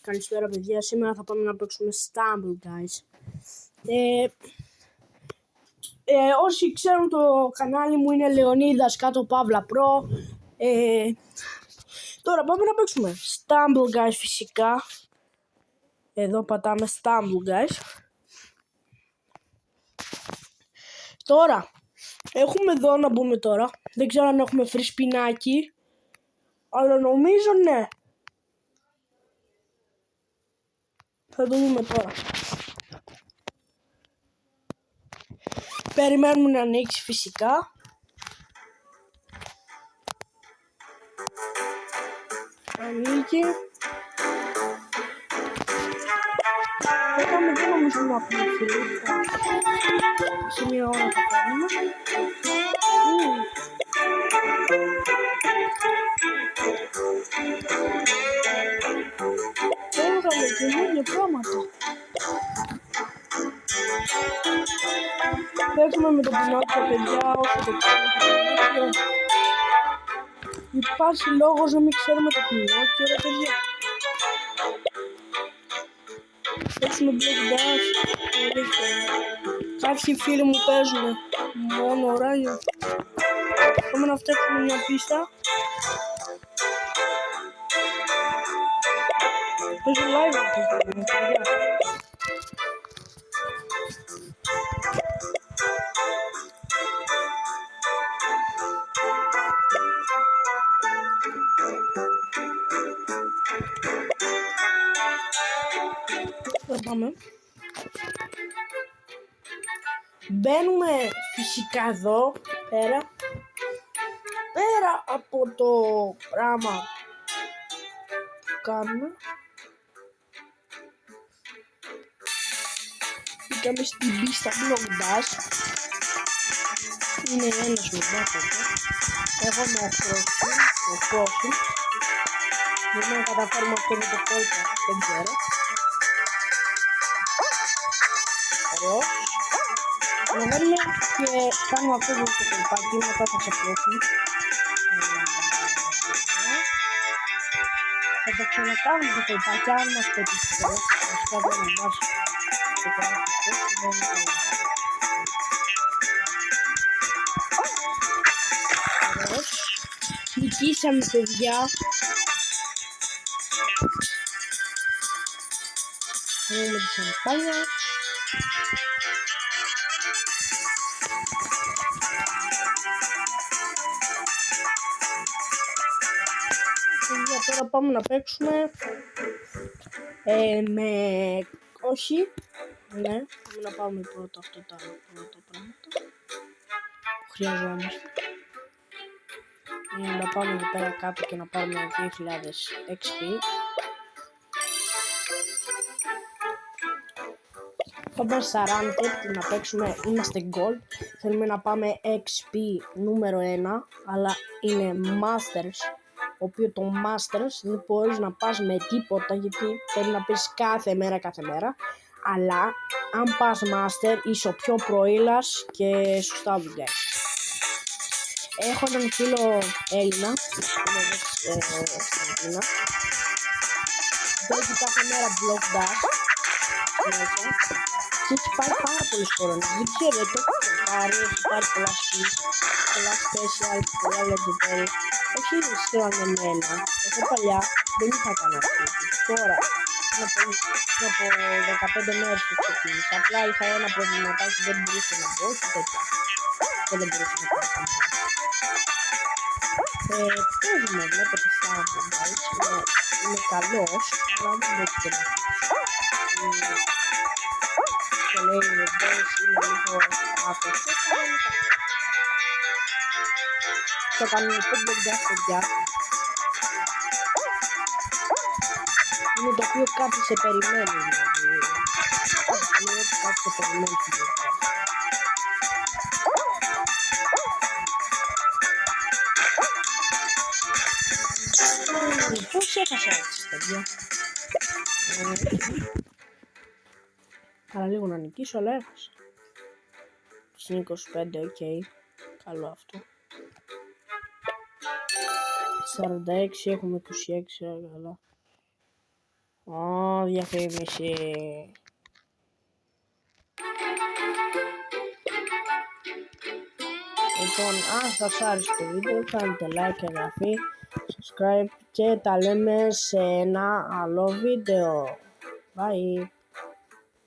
Καλησπέρα παιδιά, σήμερα θα πάμε να παίξουμε Stumble guys. Όσοι ξέρουν το κανάλι μου είναι Λεωνίδας κάτω Παύλα Pro. Τώρα πάμε να παίξουμε Stumble guys φυσικά. Εδώ πατάμε Stumble guys. Τώρα έχουμε εδώ να μπούμε τώρα. Δεν ξέρω αν έχουμε free σπινάκι, αλλά νομίζω ναι. Θα το δούμε τώρα. Περιμένουμε να ανοίξει φυσικά. Ανοίγει. Δεν νομίζω να έχουμε φίλοι. Σε μια ώρα θα κάνουμε. Έβγαλε καινούργια πράγματα. Παίζουμε με το Πινόκιο παιδιά, όσο το κάνουμε. Υπάρχει λόγος να μην ξέρουμε το Πινόκιο ρε παιδιά. Παίξουμε Block Dash. Κάποιοι φίλοι μου παίζουν μόνο ωράγιο. Πάμε να φτιάξουμε μια πίστα. Παίζω live αυτή τη στιγμή. Πάμε. Μπαίνουμε φυσικά εδώ πέρα από το πράγμα που κάνουμε. Μπήκαμε στην πίστα Block Dash. Είναι ένας με μπάφο εδώ. Εγώ με πρόφιλ. Μπορούμε να καταφέρουμε αυτό με το κόλπο, δεν ξέρω. Ωραίος. Ανεβαίνουμε και κάνουμε αυτό το κολπάκι, μετά θα ξεπλώσουμε. Θα το ξανακάνουμε το κολπάκι, αν μας πετύχει τώρα. Βασικά δεν είναι μπάση. Το κάνω αυτό, δεν είναι καλό. Ωραίος. Νικήσαμε παιδιά. Έχουμε τη σαμπάνια. Τώρα πάμε να παίξουμε όχι, ναι, πάμε να πάμε πρώτα αυτό τα πρώτα πράγματα που χρειαζόμαστε για να πάμε εδώ πέρα κάτω και να πάρουμε 2000 XP. Θα πάμε 40 να παίξουμε, είμαστε gold, θέλουμε να πάμε XP νούμερο 1, αλλά είναι masters. Το οποίο το Masters δεν μπορείς να πας με τίποτα, γιατί πρέπει να πεις κάθε μέρα, αλλά αν πας Master είσαι ο πιο προήλας και σωστά δουλειές. Έχω έναν φίλο Έλληνα, είναι εδώ στην Αθήνα, παίζει κάθε μέρα Block Dash και έχει πάρει πάρα πολλές κορώνες, δεν ξέρω, το έχει πάρει πολλά skills, πολλά special, πολλά legendary. Όχι σχεδόν εμένα, εγώ παλιά δεν είχα κάνει αυτό. Τώρα, από 15 μέρες που ξεκίνησα, απλά είχα ένα προβληματάκι, δεν μπορούσα να μπω και τέτοια. Δεν μπορούσα να κάνω κανένα. Παίζουμε, βλέπετε Stumble guys, είναι καλός, αλλά δεν μπορείτε να χάσει. Και λέει είναι boss, είναι λίγο άφεσο, το κανονικό Block Dash παιδιά είναι το οποίο κάτι σε περιμένει, δηλαδή κάτι σε περιμένει στην Block Dash. Πώς έχασα έτσι παιδιά, παρά λίγο να νικήσω, αλλά έχασα. Στην 25, οκ, καλό αυτό. 46, έχουμε 26, καλά. Διαφήμιση. Λοιπόν, αν σας άρεσε το βίντεο, κάντε like, εγγραφή, subscribe και τα λέμε σε ένα άλλο βίντεο. Bye!